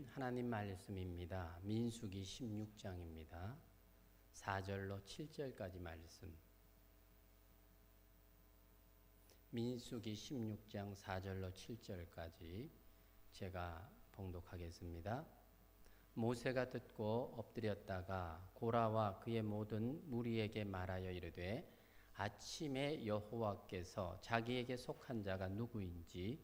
주신 하나님 말씀입니다. 민수기 16장입니다. 4절로 7절까지 말씀. 민수기 16장 4절로 7절까지 제가 봉독하겠습니다. 모세가 듣고 엎드렸다가 고라와 그의 모든 무리에게 말하여 이르되 아침에 여호와께서 자기에게 속한 자가 누구인지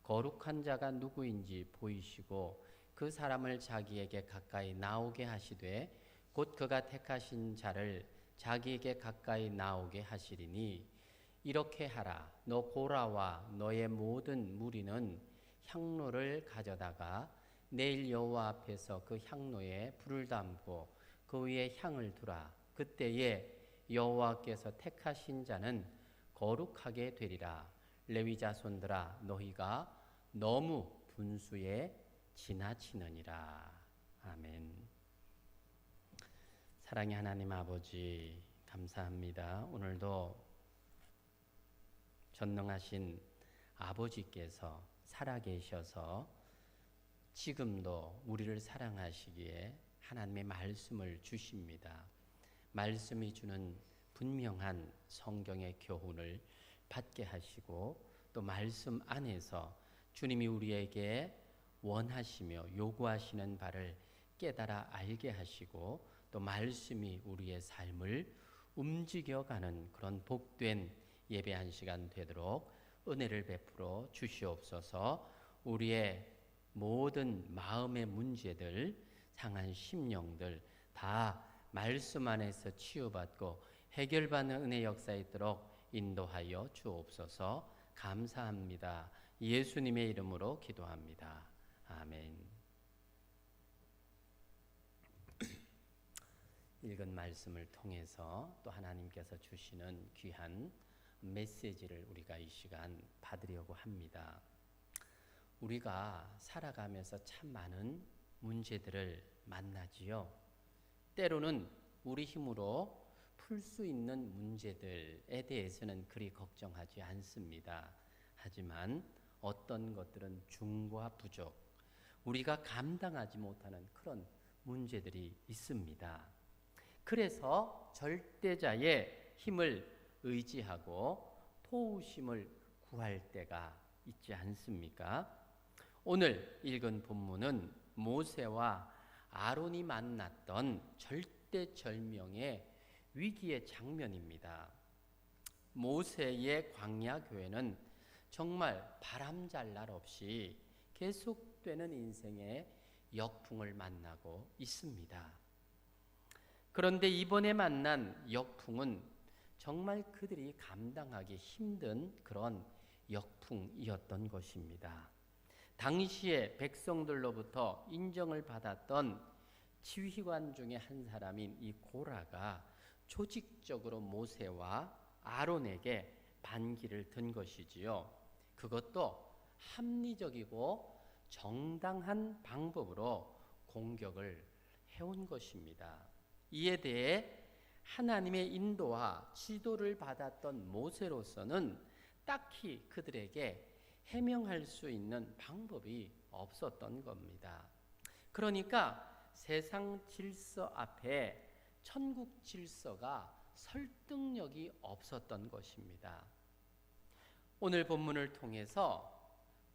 거룩한 자가 누구인지 보이시고 그 사람을 자기에게 가까이 나오게 하시되 곧 그가 택하신 자를 자기에게 가까이 나오게 하시리니 이렇게 하라. 너 고라와 너의 모든 무리는 향로를 가져다가 내일 여호와 앞에서 그 향로에 불을 담고 그 위에 향을 두라. 그때에 여호와께서 택하신 자는 거룩하게 되리라. 레위 자손들아 너희가 너무 분수에 지나치느니라. 아멘. 사랑의 하나님 아버지 감사합니다. 오늘도 전능하신 아버지께서 살아계셔서 지금도 우리를 사랑하시기에 하나님의 말씀을 주십니다. 말씀이 주는 분명한 성경의 교훈을 받게 하시고 또 말씀 안에서 주님이 우리에게 원하시며 요구하시는 바를 깨달아 알게 하시고 또 말씀이 우리의 삶을 움직여가는 그런 복된 예배한 시간 되도록 은혜를 베풀어 주시옵소서. 우리의 모든 마음의 문제들, 상한 심령들 다 말씀 안에서 치유받고 해결받는 은혜 역사에 있도록 인도하여 주옵소서. 감사합니다. 예수님의 이름으로 기도합니다. 아멘. 읽은 말씀을 통해서 또 하나님께서 주시는 귀한 메시지를 우리가 이 시간 받으려고 합니다. 우리가 살아가면서 참 많은 문제들을 만나지요. 때로는 우리 힘으로 풀 수 있는 문제들에 대해서는 그리 걱정하지 않습니다. 하지만 어떤 것들은 중과 부족, 우리가 감당하지 못하는 그런 문제들이 있습니다. 그래서 절대자의 힘을 의지하고 도우심을 구할 때가 있지 않습니까? 오늘 읽은 본문은 모세와 아론이 만났던 절대절명의 위기의 장면입니다. 모세의 광야 교회는 정말 바람잘 날 없이 계속되는 인생의 역풍을 만나고 있습니다. 그런데 이번에 만난 역풍은 정말 그들이 감당하기 힘든 그런 역풍이었던 것입니다. 당시에 백성들로부터 인정을 받았던 지휘관 중에 한 사람인 이 고라가 조직적으로 모세와 아론에게 반기를 든 것이지요. 그것도 합리적이고 정당한 방법으로 공격을 해온 것입니다. 이에 대해 하나님의 인도와 지도를 받았던 모세로서는 딱히 그들에게 해명할 수 있는 방법이 없었던 겁니다. 그러니까 세상 질서 앞에 천국 질서가 설득력이 없었던 것입니다. 오늘 본문을 통해서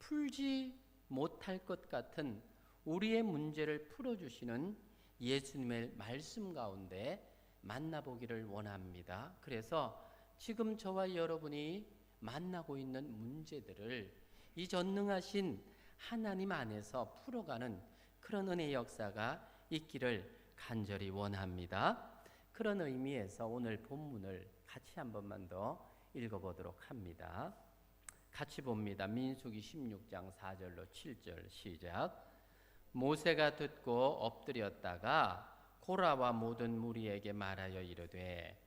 풀지 못할 것 같은 우리의 문제를 풀어주시는 예수님의 말씀 가운데 만나보기를 원합니다. 그래서 지금 저와 여러분이 만나고 있는 문제들을 이 전능하신 하나님 안에서 풀어가는 그런 은혜의 역사가 있기를 간절히 원합니다. 그런 의미에서 오늘 본문을 같이 한 번만 더 읽어보도록 합니다. 같이 봅니다. 민수기 16장 4절로 7절 시작. 모세가 듣고 엎드렸다가 고라와 모든 무리에게 말하여 이르되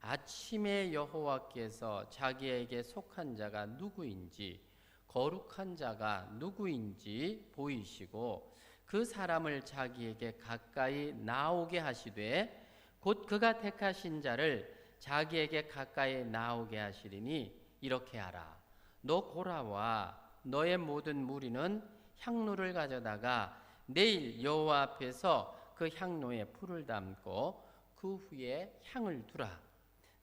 아침에 여호와께서 자기에게 속한 자가 누구인지 거룩한 자가 누구인지 보이시고 그 사람을 자기에게 가까이 나오게 하시되 곧 그가 택하신 자를 자기에게 가까이 나오게 하시리니 이렇게 하라. 너 고라와 너의 모든 무리는 향로를 가져다가 내일 여호와 앞에서 그 향로에 불을 담고 그 후에 향을 두라.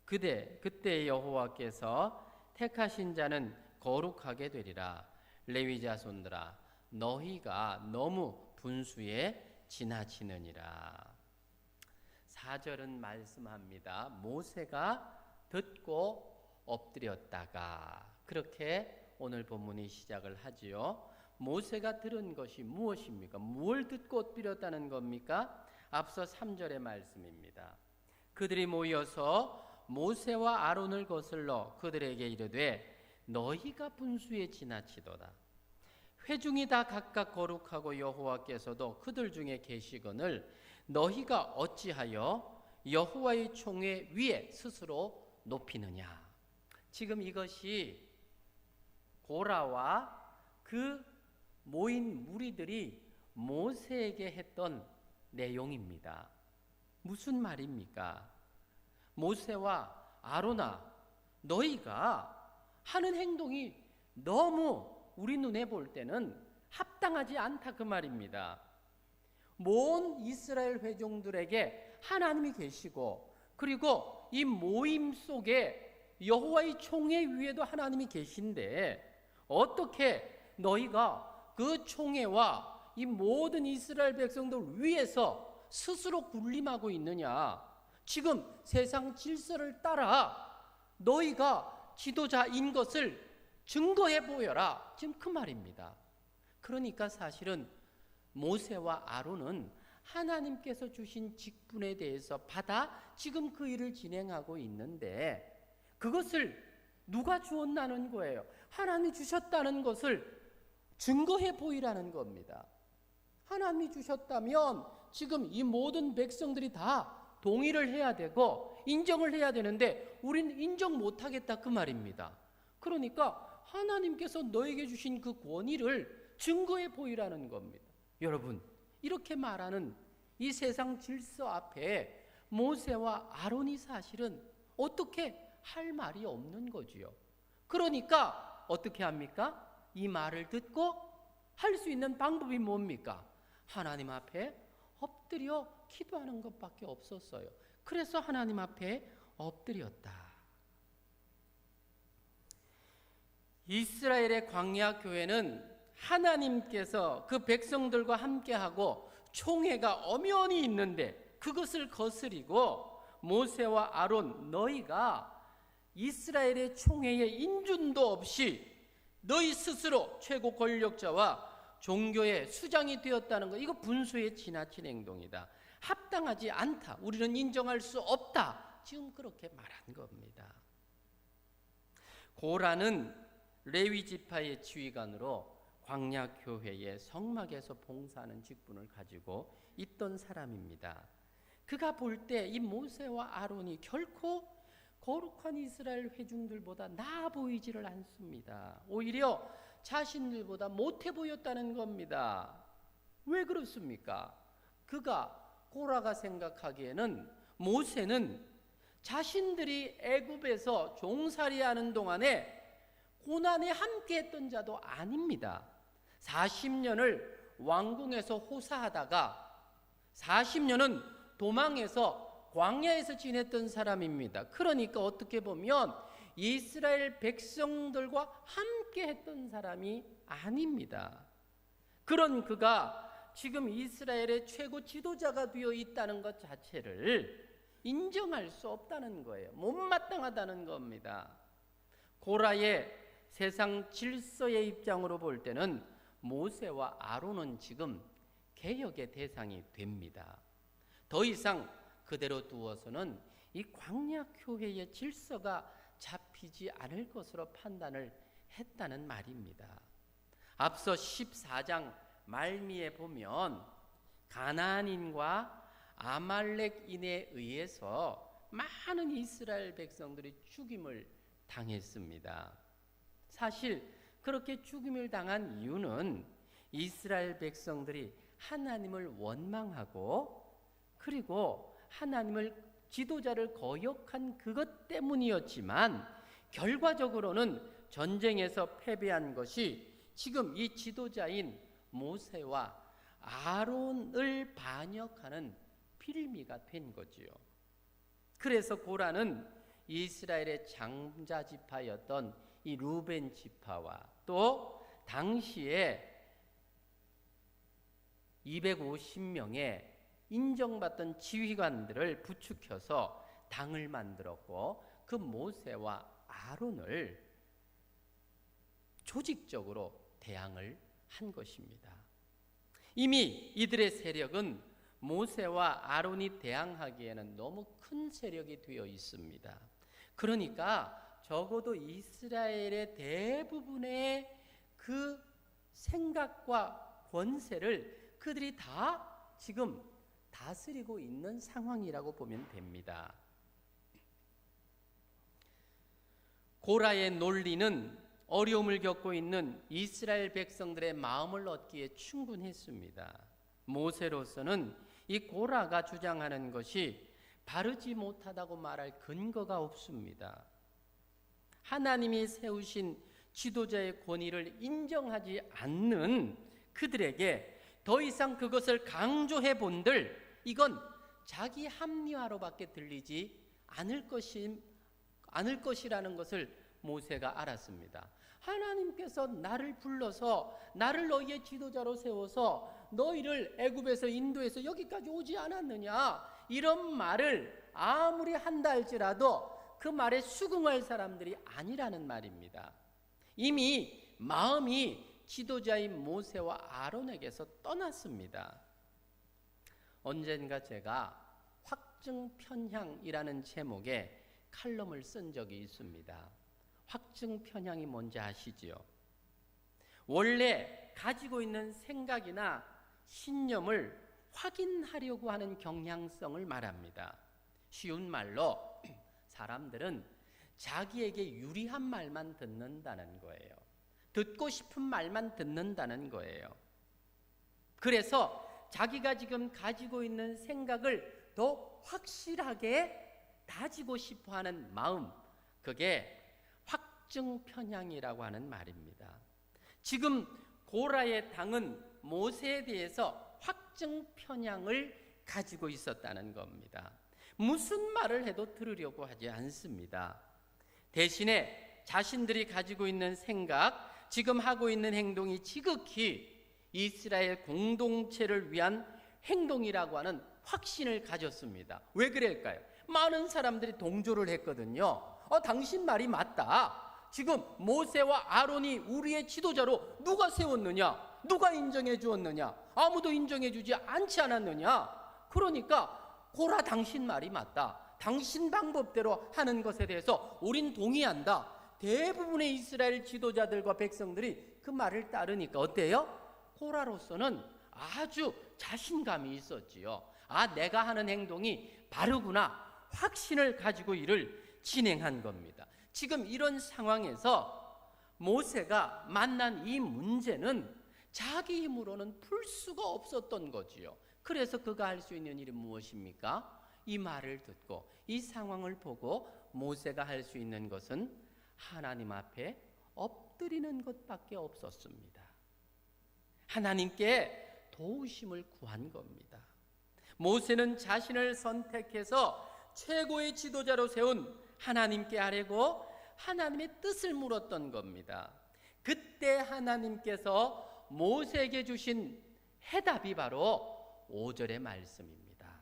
그때 여호와께서 택하신 자는 거룩하게 되리라. 레위 자손들아, 너희가 너무 분수에 지나치느니라. 4절은 말씀합니다. 모세가 듣고 엎드렸다가, 그렇게 오늘 본문이 시작을 하지요. 모세가 들은 것이 무엇입니까? 무엇을 듣고 엎드렸다는 겁니까? 앞서 3절의 말씀입니다. 그들이 모여서 모세와 아론을 거슬러 그들에게 이르되 너희가 분수에 지나치도다. 회중이 다 각각 거룩하고 여호와께서도 그들 중에 계시거늘 너희가 어찌하여 여호와의 총회 위에 스스로 높이느냐. 지금 이것이 고라와 그 모인 무리들이 모세에게 했던 내용입니다. 무슨 말입니까? 모세와 아론아, 너희가 하는 행동이 너무 우리 눈에 볼 때는 합당하지 않다, 그 말입니다. 모든 이스라엘 회중들에게 하나님이 계시고, 그리고 이 모임 속에 여호와의 총회 위에도 하나님이 계신데 어떻게 너희가 그 총회와 이 모든 이스라엘 백성들 위에서 스스로 군림하고 있느냐? 지금 세상 질서를 따라 너희가 지도자인 것을 증거해 보여라. 지금 그 말입니다. 그러니까 사실은 모세와 아론은 하나님께서 주신 직분에 대해서 받아 지금 그 일을 진행하고 있는데, 그것을 누가 주었다는 거예요? 하나님이 주셨다는 것을 증거해 보이라는 겁니다. 하나님이 주셨다면 지금 이 모든 백성들이 다 동의를 해야 되고 인정을 해야 되는데 우리는 인정 못하겠다, 그 말입니다. 그러니까 하나님께서 너에게 주신 그 권위를 증거해 보이라는 겁니다. 여러분, 이렇게 말하는 이 세상 질서 앞에 모세와 아론이 사실은 어떻게 할 말이 없는 거지요. 그러니까 어떻게 합니까? 이 말을 듣고 할 수 있는 방법이 뭡니까? 하나님 앞에 엎드려 기도하는 것밖에 없었어요. 그래서 하나님 앞에 엎드렸다. 이스라엘의 광야 교회는 하나님께서 그 백성들과 함께하고 총회가 엄연히 있는데 그것을 거스리고 모세와 아론, 너희가 이스라엘의 총회에 인준도 없이 너희 스스로 최고 권력자와 종교의 수장이 되었다는 것, 이거 분수에 지나친 행동이다. 합당하지 않다. 우리는 인정할 수 없다. 지금 그렇게 말한 겁니다. 고라는 레위 지파의 지휘관으로 광야 교회의 성막에서 봉사하는 직분을 가지고 있던 사람입니다. 그가 볼 때 이 모세와 아론이 결코 거룩한 이스라엘 회중들보다 나아 보이지를 않습니다. 오히려 자신들보다 못해 보였다는 겁니다. 왜 그렇습니까? 고라가 생각하기에는 모세는 자신들이 애굽에서 종살이하는 동안에 고난에 함께했던 자도 아닙니다. 40년을 왕궁에서 호사하다가 40년은 도망해서 광야에서 지냈던 사람입니다. 그러니까 어떻게 보면 이스라엘 백성들과 함께 했던 사람이 아닙니다. 그런 그가 지금 이스라엘의 최고 지도자가 되어 있다는 것 자체를 인정할 수 없다는 거예요. 못마땅하다는 겁니다. 고라의 세상 질서의 입장으로 볼 때는 모세와 아론은 지금 개혁의 대상이 됩니다. 더 이상 그대로 두어서는 이 광야 교회의 질서가 잡히지 않을 것으로 판단을 했다는 말입니다. 앞서 14장 말미에 보면 가나안인과 아말렉인에 의해서 많은 이스라엘 백성들이 죽임을 당했습니다. 사실 그렇게 죽임을 당한 이유는 이스라엘 백성들이 하나님을 원망하고 그리고 하나님을 지도자를 거역한 그것 때문이었지만 결과적으로는 전쟁에서 패배한 것이 지금 이 지도자인 모세와 아론을 반역하는 빌미가 된 거지요. 그래서 고라는 이스라엘의 장자 지파였던 이 루벤 지파와 또 당시에 250명의 인정받던 지휘관들을 부추겨서 당을 만들었고 그 모세와 아론을 조직적으로 대항을 한 것입니다. 이미 이들의 세력은 모세와 아론이 대항하기에는 너무 큰 세력이 되어 있습니다. 그러니까 적어도 이스라엘의 대부분의 그 생각과 권세를 그들이 다 지금 다스리고 있는 상황이라고 보면 됩니다. 고라의 논리는 어려움을 겪고 있는 이스라엘 백성들의 마음을 얻기에 충분했습니다. 모세로서는 이 고라가 주장하는 것이 바르지 못하다고 말할 근거가 없습니다. 하나님이 세우신 지도자의 권위를 인정하지 않는 그들에게 더 이상 그것을 강조해 본들 이건 자기 합리화로밖에 들리지 않을 것이라는 것을 모세가 알았습니다. 하나님께서 나를 불러서 나를 너희의 지도자로 세워서 너희를 애굽에서 인도해서 여기까지 오지 않았느냐, 이런 말을 아무리 한다 할지라도 그 말에 수긍할 사람들이 아니라는 말입니다. 이미 마음이 지도자인 모세와 아론에게서 떠났습니다. 언젠가 제가 확증편향이라는 제목의 칼럼을 쓴 적이 있습니다. 확증편향이 뭔지 아시지요? 원래 가지고 있는 생각이나 신념을 확인하려고 하는 경향성을 말합니다. 쉬운 말로 사람들은 자기에게 유리한 말만 듣는다는 거예요. 듣고 싶은 말만 듣는다는 거예요. 그래서 자기가 지금 가지고 있는 생각을 더 확실하게 다지고 싶어하는 마음, 그게 확증편향이라고 하는 말입니다. 지금 고라의 당은 모세에 대해서 확증편향을 가지고 있었다는 겁니다. 무슨 말을 해도 들으려고 하지 않습니다. 대신에 자신들이 가지고 있는 생각, 지금 하고 있는 행동이 지극히 이스라엘 공동체를 위한 행동이라고 하는 확신을 가졌습니다. 왜 그럴까요? 많은 사람들이 동조를 했거든요. 당신 말이 맞다. 지금 모세와 아론이 우리의 지도자로 누가 세웠느냐? 누가 인정해 주었느냐? 아무도 인정해 주지 않지 않았느냐? 그러니까 고라, 당신 말이 맞다. 당신 방법대로 하는 것에 대해서 우린 동의한다. 대부분의 이스라엘 지도자들과 백성들이 그 말을 따르니까 어때요? 고라로서는 아주 자신감이 있었지요. 내가 하는 행동이 바르구나, 확신을 가지고 일을 진행한 겁니다. 지금 이런 상황에서 모세가 만난 이 문제는 자기 힘으로는 풀 수가 없었던 거지요. 그래서 그가 할 수 있는 일이 무엇입니까? 이 말을 듣고 이 상황을 보고 모세가 할 수 있는 것은 하나님 앞에 엎드리는 것밖에 없었습니다. 하나님께 도우심을 구한 겁니다. 모세는 자신을 선택해서 최고의 지도자로 세운 하나님께 아뢰고 하나님의 뜻을 물었던 겁니다. 그때 하나님께서 모세에게 주신 해답이 바로 5절의 말씀입니다.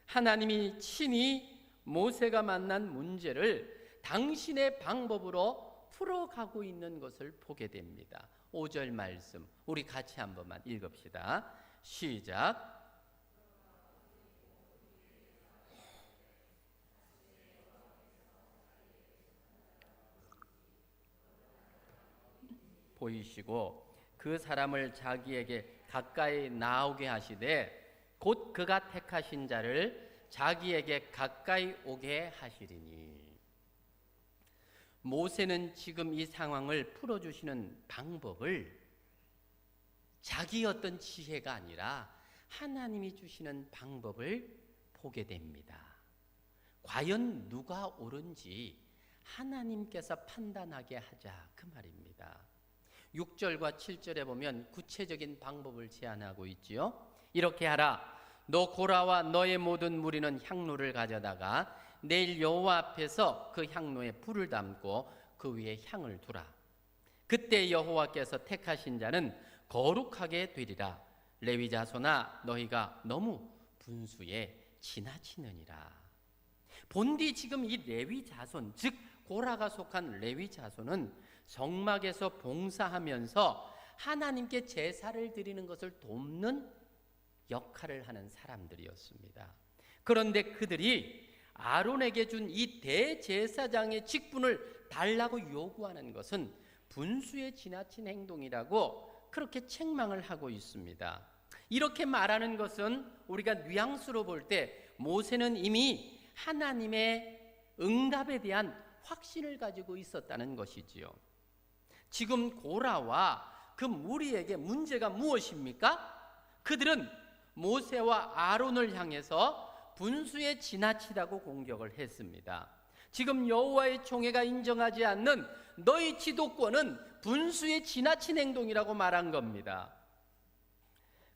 하나님이 친히 모세가 만난 문제를 당신의 방법으로 풀어가고 있는 것을 보게 됩니다. 5절 말씀 우리 같이 한 번만 읽읍시다. 시작. 보이시고 그 사람을 자기에게 가까이 나오게 하시되 곧 그가 택하신 자를 자기에게 가까이 오게 하시리니. 모세는 지금 이 상황을 풀어주시는 방법을 자기 어떤 지혜가 아니라 하나님이 주시는 방법을 보게 됩니다. 과연 누가 옳은지 하나님께서 판단하게 하자, 그 말입니다. 6절과 7절에 보면 구체적인 방법을 제안하고 있지요. 이렇게 하라. 너 고라와 너의 모든 무리는 향로를 가져다가 내일 여호와 앞에서 그 향로에 불을 담고 그 위에 향을 두라. 그때 여호와께서 택하신 자는 거룩하게 되리라. 레위 자손아 너희가 너무 분수에 지나치느니라. 본디 지금 이 레위 자손, 즉 고라가 속한 레위 자손은 성막에서 봉사하면서 하나님께 제사를 드리는 것을 돕는 역할을 하는 사람들이었습니다. 그런데 그들이 아론에게 준 이 대제사장의 직분을 달라고 요구하는 것은 분수에 지나친 행동이라고 그렇게 책망을 하고 있습니다. 이렇게 말하는 것은 우리가 뉘앙스로 볼 때 모세는 이미 하나님의 응답에 대한 확신을 가지고 있었다는 것이지요. 지금 고라와 그 무리에게 문제가 무엇입니까? 그들은 모세와 아론을 향해서 분수에 지나치다고 공격을 했습니다. 지금 여호와의 총회가 인정하지 않는 너희 지도권은 분수에 지나친 행동이라고 말한 겁니다.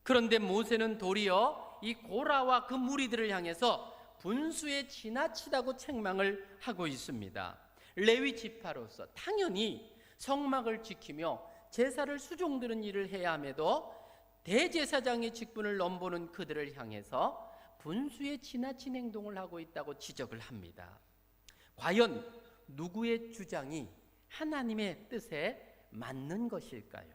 그런데 모세는 도리어 이 고라와 그 무리들을 향해서 분수에 지나치다고 책망을 하고 있습니다. 레위 지파로서 당연히 성막을 지키며 제사를 수종드는 일을 해야 함에도 대제사장의 직분을 넘보는 그들을 향해서 분수에 지나친 행동을 하고 있다고 지적을 합니다. 과연 누구의 주장이 하나님의 뜻에 맞는 것일까요?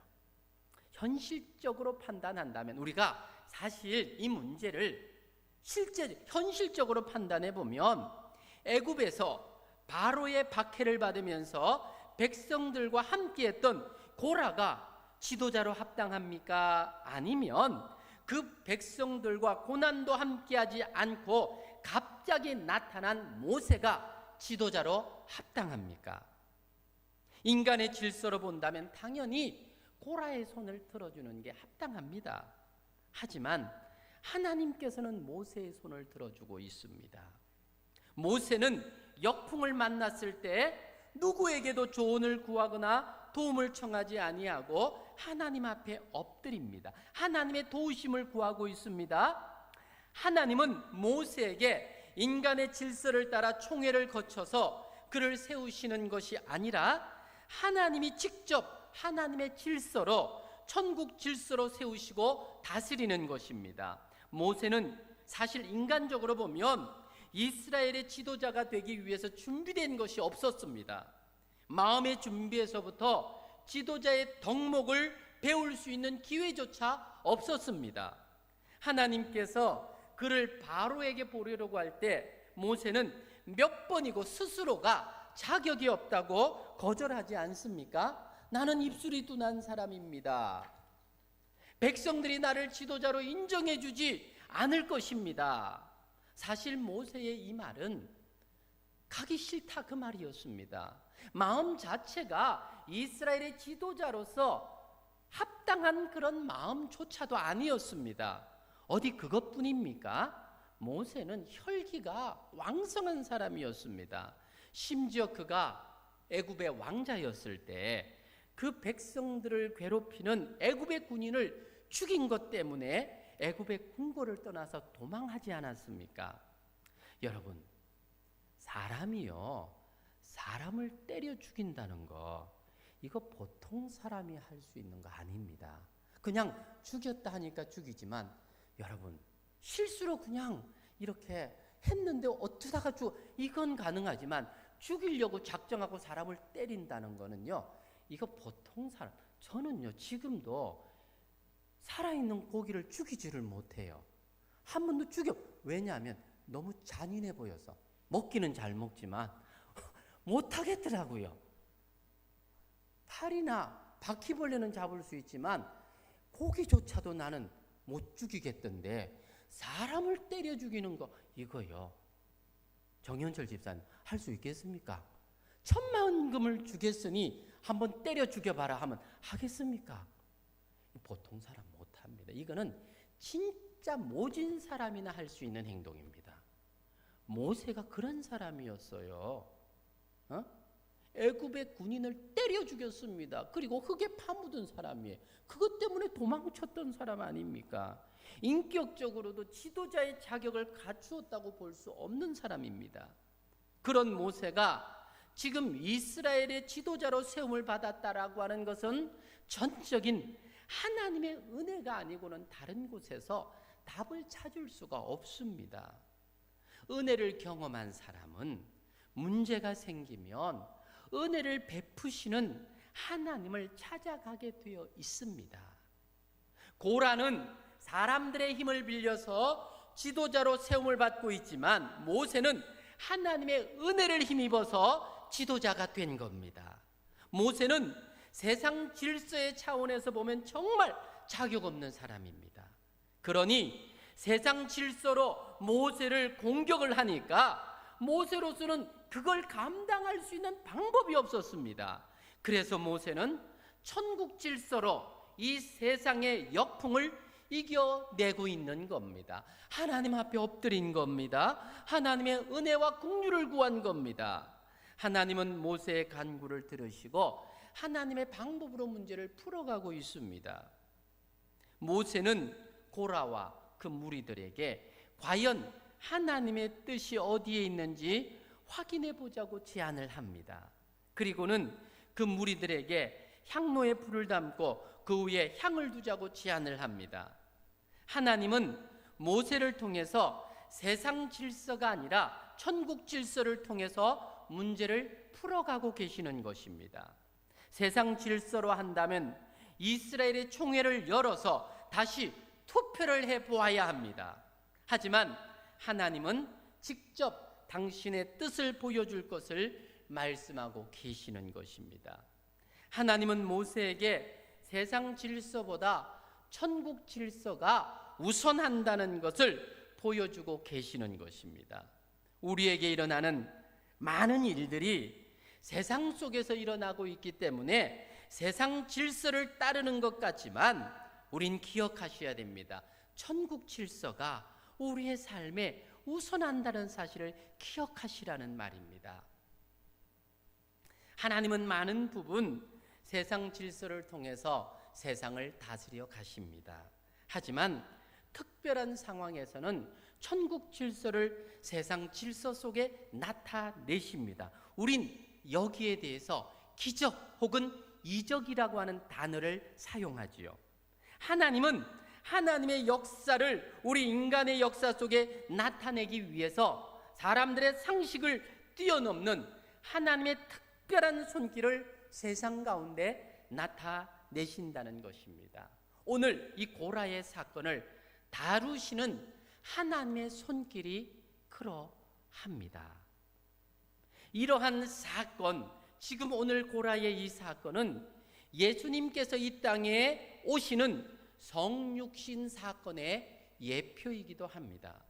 현실적으로 판단한다면 우리가 사실 이 문제를 현실적으로 판단해 보면 애굽에서 바로의 박해를 받으면서 백성들과 함께했던 고라가 지도자로 합당합니까? 아니면 그 백성들과 고난도 함께하지 않고 갑자기 나타난 모세가 지도자로 합당합니까? 인간의 질서로 본다면 당연히 고라의 손을 들어주는 게 합당합니다. 하지만 하나님께서는 모세의 손을 들어주고 있습니다. 모세는 역풍을 만났을 때 누구에게도 조언을 구하거나 도움을 청하지 아니하고 하나님 앞에 엎드립니다. 하나님의 도우심을 구하고 있습니다. 하나님은 모세에게 인간의 질서를 따라 총회를 거쳐서 그를 세우시는 것이 아니라 하나님이 직접 하나님의 질서로 천국 질서로 세우시고 다스리는 것입니다. 모세는 사실 인간적으로 보면 이스라엘의 지도자가 되기 위해서 준비된 것이 없었습니다. 마음의 준비에서부터 지도자의 덕목을 배울 수 있는 기회조차 없었습니다. 하나님께서 그를 바로에게 보내려고 할 때 모세는 몇 번이고 스스로가 자격이 없다고 거절하지 않습니까? 나는 입술이 둔한 사람입니다. 백성들이 나를 지도자로 인정해 주지 않을 것입니다. 사실 모세의 이 말은 가기 싫다 그 말이었습니다. 마음 자체가 이스라엘의 지도자로서 합당한 그런 마음조차도 아니었습니다. 어디 그것뿐입니까? 모세는 혈기가 왕성한 사람이었습니다. 심지어 그가 애굽의 왕자였을 때 그 백성들을 괴롭히는 애굽의 군인을 죽인 것 때문에 애굽의 궁궐을 떠나서 도망하지 않았습니까? 여러분, 사람이요, 사람을 때려 죽인다는 거 이거 보통 사람이 할 수 있는 거 아닙니다. 그냥 죽였다 하니까 죽이지만 여러분 실수로 그냥 이렇게 했는데 어쩌다가 이건 가능하지만 죽이려고 작정하고 사람을 때린다는 거는요, 이거 보통 사람, 저는요 지금도 살아있는 고기를 죽이지를 못해요. 한 번도 왜냐하면 너무 잔인해 보여서. 먹기는 잘 먹지만 못하겠더라고요. 파리나 바퀴벌레는 잡을 수 있지만 고기조차도 나는 못 죽이겠던데 사람을 때려 죽이는 거 이거요, 정현철 집사님 할 수 있겠습니까? 10,000,000금을 주겠으니 한번 때려 죽여봐라 하면 하겠습니까? 보통 사람 못합니다. 이거는 진짜 모진 사람이나 할 수 있는 행동입니다. 모세가 그런 사람이었어요. 애굽의 군인을 때려 죽였습니다. 그리고 흙에 파묻은 사람이에요. 그것 때문에 도망쳤던 사람 아닙니까? 인격적으로도 지도자의 자격을 갖추었다고 볼 수 없는 사람입니다. 그런 모세가 지금 이스라엘의 지도자로 세움을 받았다라고 하는 것은 전적인 하나님의 은혜가 아니고는 다른 곳에서 답을 찾을 수가 없습니다. 은혜를 경험한 사람은 문제가 생기면 은혜를 베푸시는 하나님을 찾아가게 되어 있습니다. 고라는 사람들의 힘을 빌려서 지도자로 세움을 받고 있지만 모세는 하나님의 은혜를 힘입어서 지도자가 된 겁니다. 모세는 세상 질서의 차원에서 보면 정말 자격 없는 사람입니다. 그러니 세상 질서로 모세를 공격을 하니까 모세로서는 그걸 감당할 수 있는 방법이 없었습니다. 그래서 모세는 천국 질서로 이 세상의 역풍을 이겨내고 있는 겁니다. 하나님 앞에 엎드린 겁니다. 하나님의 은혜와 긍휼을 구한 겁니다. 하나님은 모세의 간구를 들으시고 하나님의 방법으로 문제를 풀어가고 있습니다. 모세는 고라와 그 무리들에게 과연 하나님의 뜻이 어디에 있는지 확인해 보자고 제안을 합니다. 그리고는 그 무리들에게 향로에 불을 담고 그 위에 향을 두자고 제안을 합니다. 하나님은 모세를 통해서 세상 질서가 아니라 천국 질서를 통해서 문제를 풀어가고 계시는 것입니다. 세상 질서로 한다면 이스라엘의 총회를 열어서 다시 투표를 해보아야 합니다. 하지만 하나님은 직접 당신의 뜻을 보여줄 것을 말씀하고 계시는 것입니다. 하나님은 모세에게 세상 질서보다 천국 질서가 우선한다는 것을 보여주고 계시는 것입니다. 우리에게 일어나는 많은 일들이 세상 속에서 일어나고 있기 때문에 세상 질서를 따르는 것 같지만 우린 기억하셔야 됩니다. 천국 질서가 우리의 삶에 우선한다는 사실을 기억하시라는 말입니다. 하나님은 많은 부분 세상 질서를 통해서 세상을 다스려 가십니다. 하지만 특별한 상황에서는 천국 질서를 세상 질서 속에 나타내십니다. 우린 여기에 대해서 기적 혹은 이적이라고 하는 단어를 사용하지요. 하나님은 하나님의 역사를 우리 인간의 역사 속에 나타내기 위해서 사람들의 상식을 뛰어넘는 하나님의 특별한 손길을 세상 가운데 나타내신다는 것입니다. 오늘 이 고라의 사건을 다루시는 하나님의 손길이 그러합니다. 이러한 사건, 지금 오늘 고라의 이 사건은 예수님께서 이 땅에 오시는 성육신 사건의 예표이기도 합니다.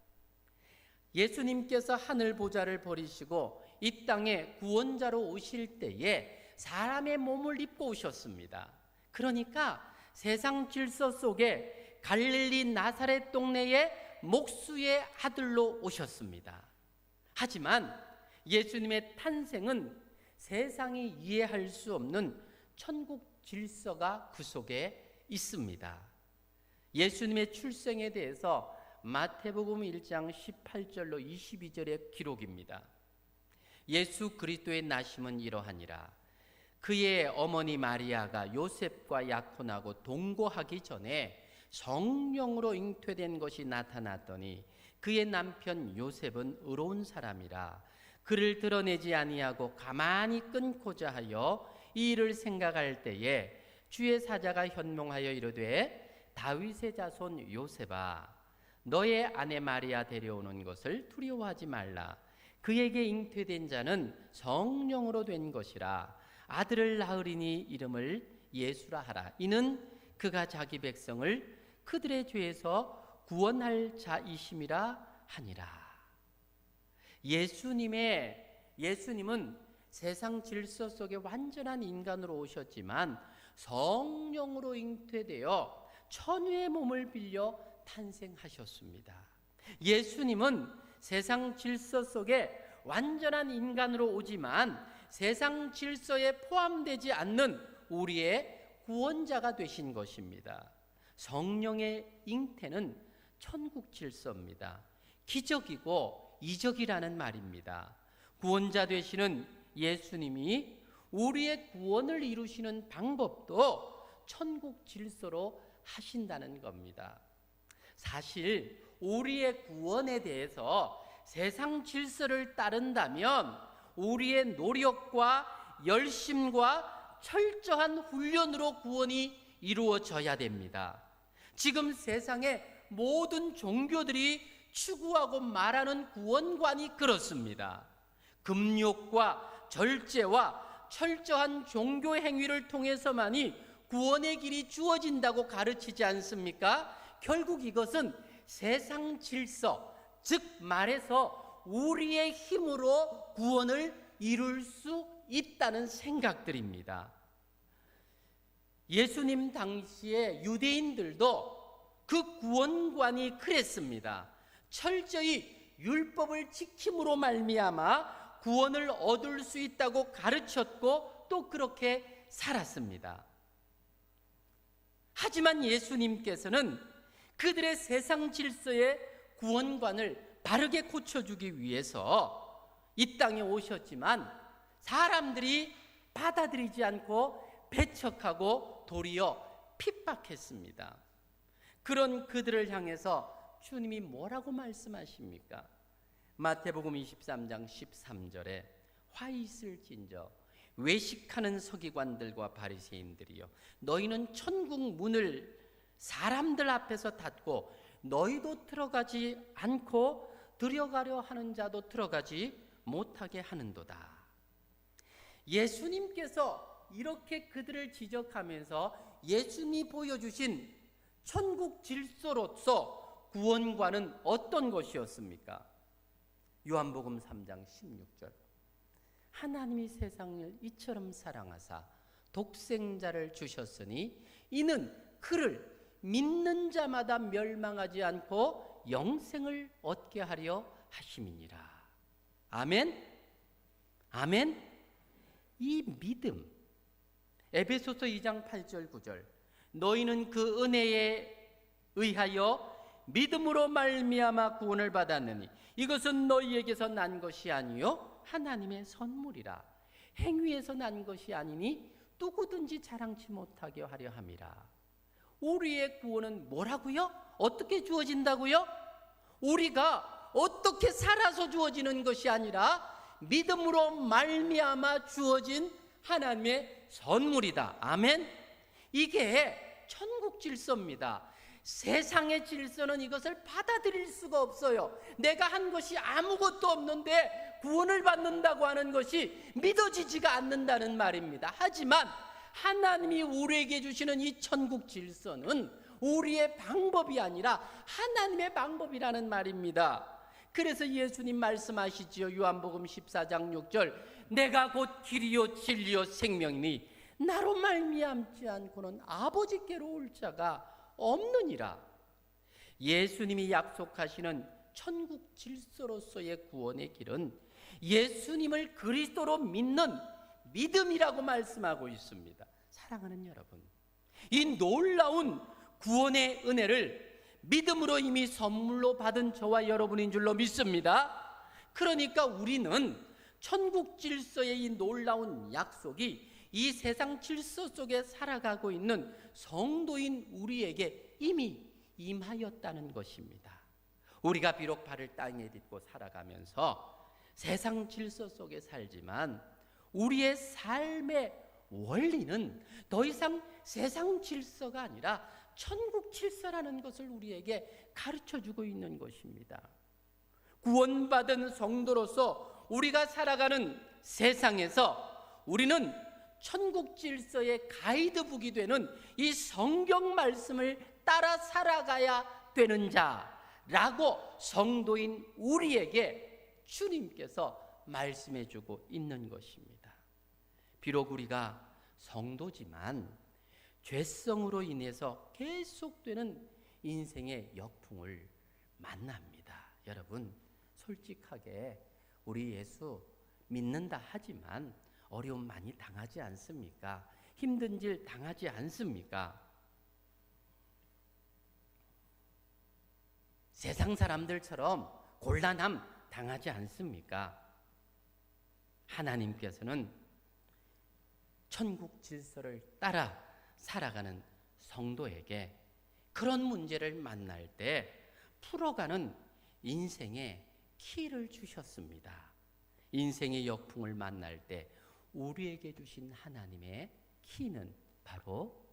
예수님께서 하늘 보좌를 버리시고 이 땅에 구원자로 오실 때에 사람의 몸을 입고 오셨습니다. 그러니까 세상 질서 속에 갈릴리 나사렛 동네의 목수의 아들로 오셨습니다. 하지만 예수님의 탄생은 세상이 이해할 수 없는 천국 질서가 그 속에 있습니다. 예수님의 출생에 대해서 마태복음 1장 18절로 22절의 기록입니다. 예수 그리스도의 나심은 이러하니라. 그의 어머니 마리아가 요셉과 약혼하고 동거하기 전에 성령으로 잉태된 것이 나타났더니 그의 남편 요셉은 의로운 사람이라 그를 드러내지 아니하고 가만히 끊고자 하여 이 일을 생각할 때에 주의 사자가 현몽하여 이르되 다윗의 자손 요셉아 너의 아내 마리아 데려오는 것을 두려워하지 말라. 그에게 잉태된 자는 성령으로 된 것이라. 아들을 낳으리니 이름을 예수라 하라. 이는 그가 자기 백성을 그들의 죄에서 구원할 자이심이라 하니라. 예수님은 세상 질서 속에 완전한 인간으로 오셨지만 성령으로 잉태되어 천우의 몸을 빌려 탄생하셨습니다. 예수님은 세상 질서 속에 완전한 인간으로 오지만 세상 질서에 포함되지 않는 우리의 구원자가 되신 것입니다. 성령의 잉태는 천국 질서입니다. 기적이고 이적이라는 말입니다. 구원자 되시는 예수님이 우리의 구원을 이루시는 방법도 천국 질서로 하신다는 겁니다. 사실 우리의 구원에 대해서 세상 질서를 따른다면 우리의 노력과 열심과 철저한 훈련으로 구원이 이루어져야 됩니다. 지금 세상의 모든 종교들이 추구하고 말하는 구원관이 그렇습니다. 금욕과 절제와 철저한 종교 행위를 통해서만이 구원의 길이 주어진다고 가르치지 않습니까? 결국 이것은 세상 질서, 즉 말해서 우리의 힘으로 구원을 이룰 수 있다는 생각들입니다. 예수님 당시에 유대인들도 그 구원관이 그랬습니다. 철저히 율법을 지킴으로 말미암아 구원을 얻을 수 있다고 가르쳤고 또 그렇게 살았습니다. 하지만 예수님께서는 그들의 세상 질서의 구원관을 바르게 고쳐주기 위해서 이 땅에 오셨지만 사람들이 받아들이지 않고 배척하고 도리어 핍박했습니다. 그런 그들을 향해서 주님이 뭐라고 말씀하십니까? 마태복음 23장 13절에 화 있을진저 외식하는 서기관들과 바리새인들이여 너희는 천국 문을 사람들 앞에서 닫고 너희도 들어가지 않고 들어가려 하는 자도 들어가지 못하게 하는도다. 예수님께서 이렇게 그들을 지적하면서 예수님이 보여주신 천국 질서로서 구원과는 어떤 것이었습니까? 요한복음 3장 16절 하나님이 세상을 이처럼 사랑하사 독생자를 주셨으니 이는 그를 믿는 자마다 멸망하지 않고 영생을 얻게 하려 하심이니라. 아멘? 아멘? 이 믿음, 에베소서 2장 8절 9절 너희는 그 은혜에 의하여 믿음으로 말미암아 구원을 받았느니 이것은 너희에게서 난 것이 아니요 하나님의 선물이라. 행위에서 난 것이 아니니 누구든지 자랑치 못하게 하려 함이라. 우리의 구원은 뭐라고요? 어떻게 주어진다고요? 우리가 어떻게 살아서 주어지는 것이 아니라 믿음으로 말미암아 주어진 하나님의 선물이다. 아멘. 이게 천국 질서입니다. 세상의 질서는 이것을 받아들일 수가 없어요. 내가 한 것이 아무것도 없는데 구원을 받는다고 하는 것이 믿어지지가 않는다는 말입니다. 하지만 하나님이 우리에게 주시는 이 천국 질서는 우리의 방법이 아니라 하나님의 방법이라는 말입니다. 그래서 예수님 말씀하시지요. 요한복음 14장 6절 내가 곧 길이요 진리요 생명이니 나로 말미암지 않고는 아버지께로 올 자가 없느니라. 예수님이 약속하시는 천국 질서로서의 구원의 길은 예수님을 그리스도로 믿는 믿음이라고 말씀하고 있습니다. 사랑하는 여러분, 이 놀라운 구원의 은혜를 믿음으로 이미 선물로 받은 저와 여러분인 줄로 믿습니다. 그러니까 우리는 천국 질서의 이 놀라운 약속이 이 세상 질서 속에 살아가고 있는 성도인 우리에게 이미 임하였다는 것입니다. 우리가 비록 발을 땅에 딛고 살아가면서 세상 질서 속에 살지만 우리의 삶의 원리는 더 이상 세상 질서가 아니라 천국 질서라는 것을 우리에게 가르쳐주고 있는 것입니다. 구원받은 성도로서 우리가 살아가는 세상에서 우리는 천국 질서의 가이드북이 되는 이 성경 말씀을 따라 살아가야 되는 자라고 성도인 우리에게 주님께서 말씀해주고 있는 것입니다. 비록 우리가 성도지만 죄성으로 인해서 계속되는 인생의 역풍을 만납니다. 여러분, 솔직하게 우리 예수 믿는다 하지만 어려움 많이 당하지 않습니까? 힘든 일 당하지 않습니까? 세상 사람들처럼 곤란함 당하지 않습니까? 하나님께서는 천국 질서를 따라 살아가는 성도에게 그런 문제를 만날 때 풀어가는 인생의 키를 주셨습니다. 인생의 역풍을 만날 때 우리에게 주신 하나님의 키는 바로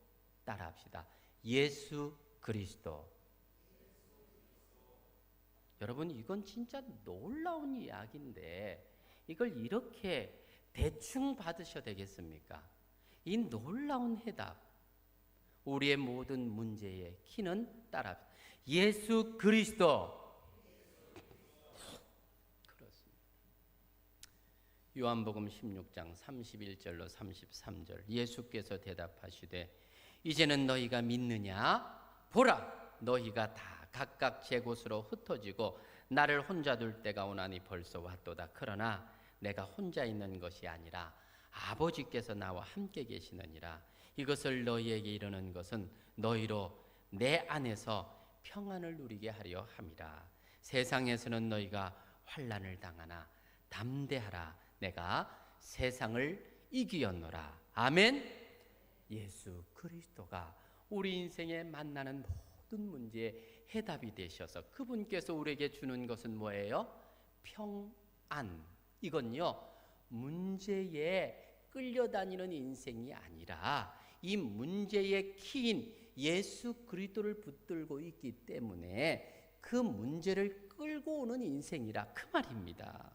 따라합시다. 예수 그리스도. 여러분, 이건 진짜 놀라운 이야기인데 이걸 이렇게 대충 받으셔야 되겠습니까? 이 놀라운 해답, 우리의 모든 문제의 키는 따라합시다. 예수 그리스도. 그렇습니다. 요한복음 16장 31절로 33절, 예수께서 대답하시되 이제는 너희가 믿느냐? 보라, 너희가 다 각각 제 곳으로 흩어지고 나를 혼자 둘 때가 오나니 벌써 왔도다. 그러나 내가 혼자 있는 것이 아니라 아버지께서 나와 함께 계시느니라. 이것을 너희에게 이르는 것은 너희로 내 안에서 평안을 누리게 하려 함이라. 세상에서는 너희가 환난을 당하나 담대하라. 내가 세상을 이기었노라. 아멘. 예수 그리스도가 우리 인생에 만나는 모든 문제의 해답이 되셔서 그분께서 우리에게 주는 것은 뭐예요? 평안. 이건요, 문제에 끌려다니는 인생이 아니라 이 문제의 키인 예수 그리스도를 붙들고 있기 때문에 그 문제를 끌고 오는 인생이라 그 말입니다.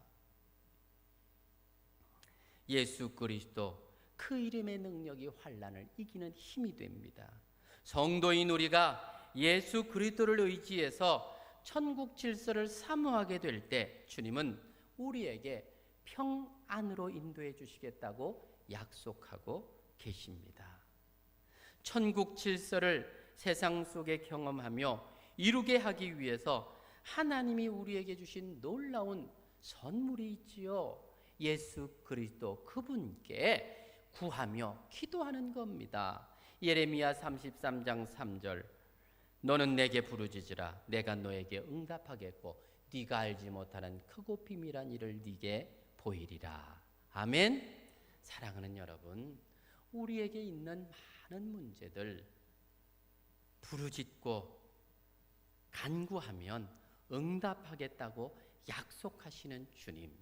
예수 그리스도, 그 이름의 능력이 환난을 이기는 힘이 됩니다. 성도인 우리가 예수 그리스도를 의지해서 천국 질서를 사모하게 될 때 주님은 우리에게 평안으로 인도해 주시겠다고 약속하고 계십니다. 천국 질서를 세상 속에 경험하며 이루게 하기 위해서 하나님이 우리에게 주신 놀라운 선물이 있지요. 예수 그리스도, 그분께 구하며 기도하는 겁니다. 예레미야 33장 3절, 너는 내게 부르짖으라. 내가 너에게 응답하겠고 네가 알지 못하는 크고 비밀한 일을 네게 보이리라. 아멘. 사랑하는 여러분, 우리에게 있는 많은 문제들 부르짖고 간구하면 응답하겠다고 약속하시는 주님,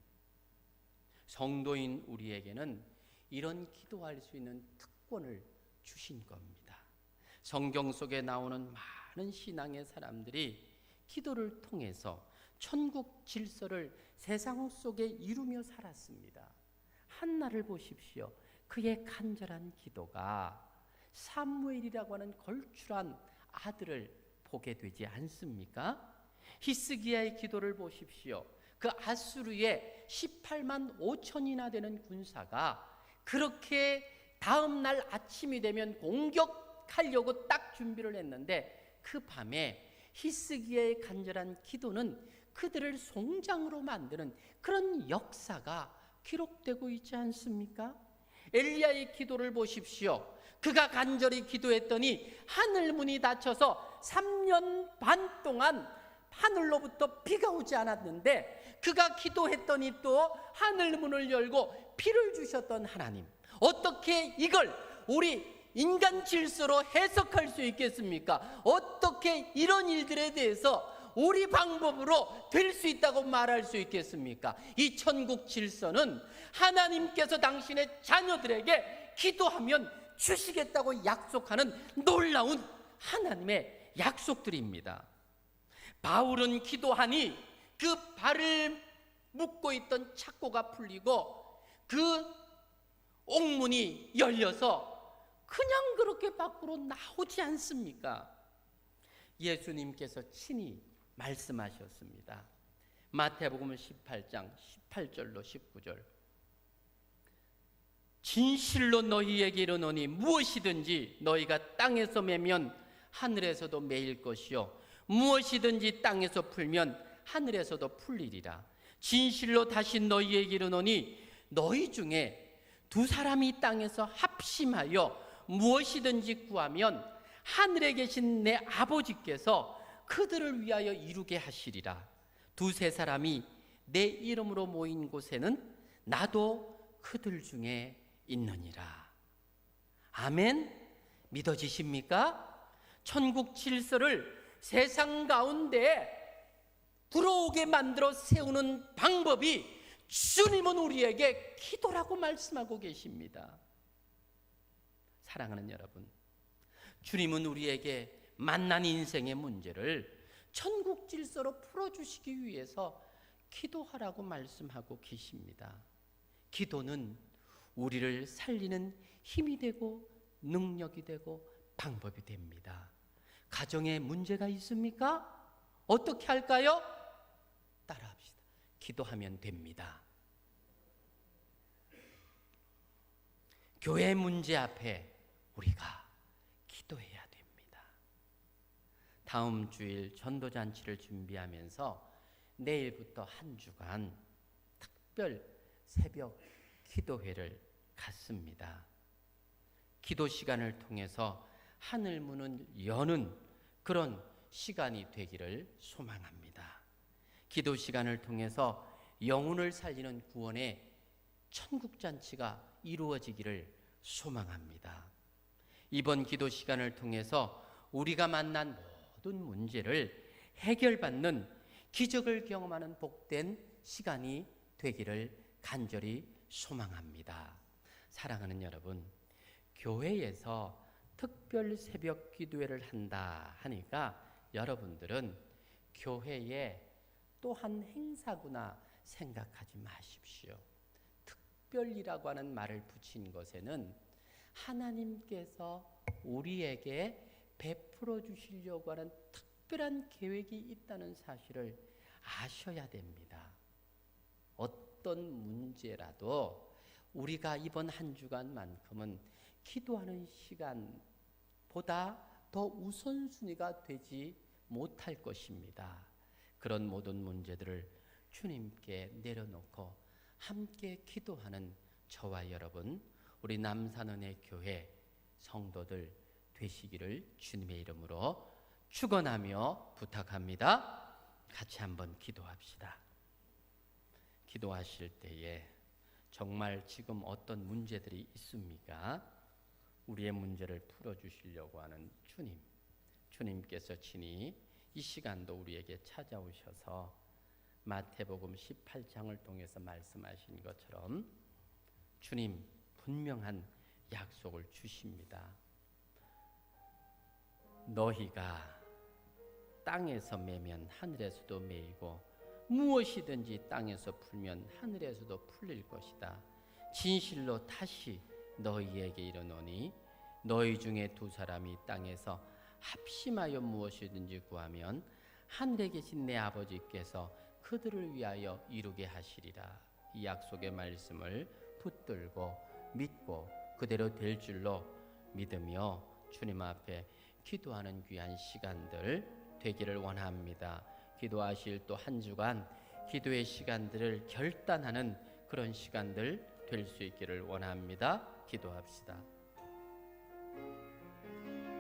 성도인 우리에게는 이런 기도할 수 있는 특권을 주신 겁니다. 성경 속에 나오는 많은 신앙의 사람들이 기도를 통해서 천국 질서를 세상 속에 이루며 살았습니다. 한나를 보십시오. 그의 간절한 기도가 사무엘이라고 하는 걸출한 아들을 보게 되지 않습니까? 히스기야의 기도를 보십시오. 그 아수르의 18만 5천이나 되는 군사가 그렇게 다음 날 아침이 되면 공격하려고 딱 준비를 했는데 그 밤에 히스기야의 간절한 기도는 그들을 송장으로 만드는 그런 역사가 기록되고 있지 않습니까? 엘리야의 기도를 보십시오. 그가 간절히 기도했더니 하늘문이 닫혀서 3년 반 동안 하늘로부터 비가 오지 않았는데 그가 기도했더니 또 하늘문을 열고 비를 주셨던 하나님, 어떻게 이걸 우리 인간 질서로 해석할 수 있겠습니까? 어떻게 이런 일들에 대해서 우리 방법으로 될 수 있다고 말할 수 있겠습니까? 이 천국 질서는 하나님께서 당신의 자녀들에게 기도하면 주시겠다고 약속하는 놀라운 하나님의 약속들입니다. 바울은 기도하니 그 발을 묶고 있던 착고가 풀리고 그 옥문이 열려서 그냥 그렇게 밖으로 나오지 않습니까? 예수님께서 친히 말씀하셨습니다. 마태복음 18장 18절로 19절, 진실로 너희에게 이르노니 무엇이든지 너희가 땅에서 매면 하늘에서도 매일 것이요 무엇이든지 땅에서 풀면 하늘에서도 풀리리라. 진실로 다시 너희에게 이르노니 너희 중에 두 사람이 땅에서 합심하여 무엇이든지 구하면 하늘에 계신 내 아버지께서 그들을 위하여 이루게 하시리라. 두세 사람이 내 이름으로 모인 곳에는 나도 그들 중에 있느니라. 아멘. 믿어지십니까? 천국 질서를 세상 가운데 들어오게 만들어 세우는 방법이 주님은 우리에게 기도라고 말씀하고 계십니다. 사랑하는 여러분, 주님은 우리에게 만난 인생의 문제를 천국 질서로 풀어주시기 위해서 기도하라고 말씀하고 계십니다. 기도는 우리를 살리는 힘이 되고 능력이 되고 방법이 됩니다. 가정에 문제가 있습니까? 어떻게 할까요? 따라합시다. 기도하면 됩니다. 교회 문제 앞에 우리가 기도해야 됩니다. 다음 주일 전도잔치를 준비하면서 내일부터 한 주간 특별 새벽 기도회를 갖습니다. 기도 시간을 통해서 하늘 문을 여는 그런 시간이 되기를 소망합니다. 기도 시간을 통해서 영혼을 살리는 구원의 천국잔치가 이루어지기를 소망합니다. 이번 기도 시간을 통해서 우리가 만난 모든 문제를 해결받는 기적을 경험하는 복된 시간이 되기를 간절히 소망합니다. 사랑하는 여러분, 교회에서 특별 새벽 기도회를 한다 하니까 여러분들은 교회에 또 한 행사구나 생각하지 마십시오. 특별이라고 하는 말을 붙인 것에는 하나님께서 우리에게 베풀어 주시려고 하는 특별한 계획이 있다는 사실을 아셔야 됩니다. 어떤 문제라도 우리가 이번 한 주간만큼은 기도하는 시간보다 더 우선순위가 되지 못할 것입니다. 그런 모든 문제들을 주님께 내려놓고 함께 기도하는 저와 여러분, 우리 남산은혜 교회 성도들 되시기를 주님의 이름으로 축원하며 부탁합니다. 같이 한번 기도합시다. 기도하실 때에 정말 지금 어떤 문제들이 있습니까? 우리의 문제를 풀어주시려고 하는 주님께서 친히 이 시간도 우리에게 찾아오셔서 마태복음 18장을 통해서 말씀하신 것처럼 주님 분명한 약속을 주십니다. 너희가 땅에서 매면 하늘에서도 매이고 무엇이든지 땅에서 풀면 하늘에서도 풀릴 것이다. 진실로 다시 너희에게 이르노니 너희 중에 두 사람이 땅에서 합심하여 무엇이든지 구하면 하늘에 계신 내 아버지께서 그들을 위하여 이루게 하시리라. 이 약속의 말씀을 붙들고 믿고 그대로 될 줄로 믿으며 주님 앞에 기도하는 귀한 시간들 되기를 원합니다. 기도하실 또 한 주간 기도의 시간들을 결단하는 그런 시간들 될 수 있기를 원합니다. 기도합시다.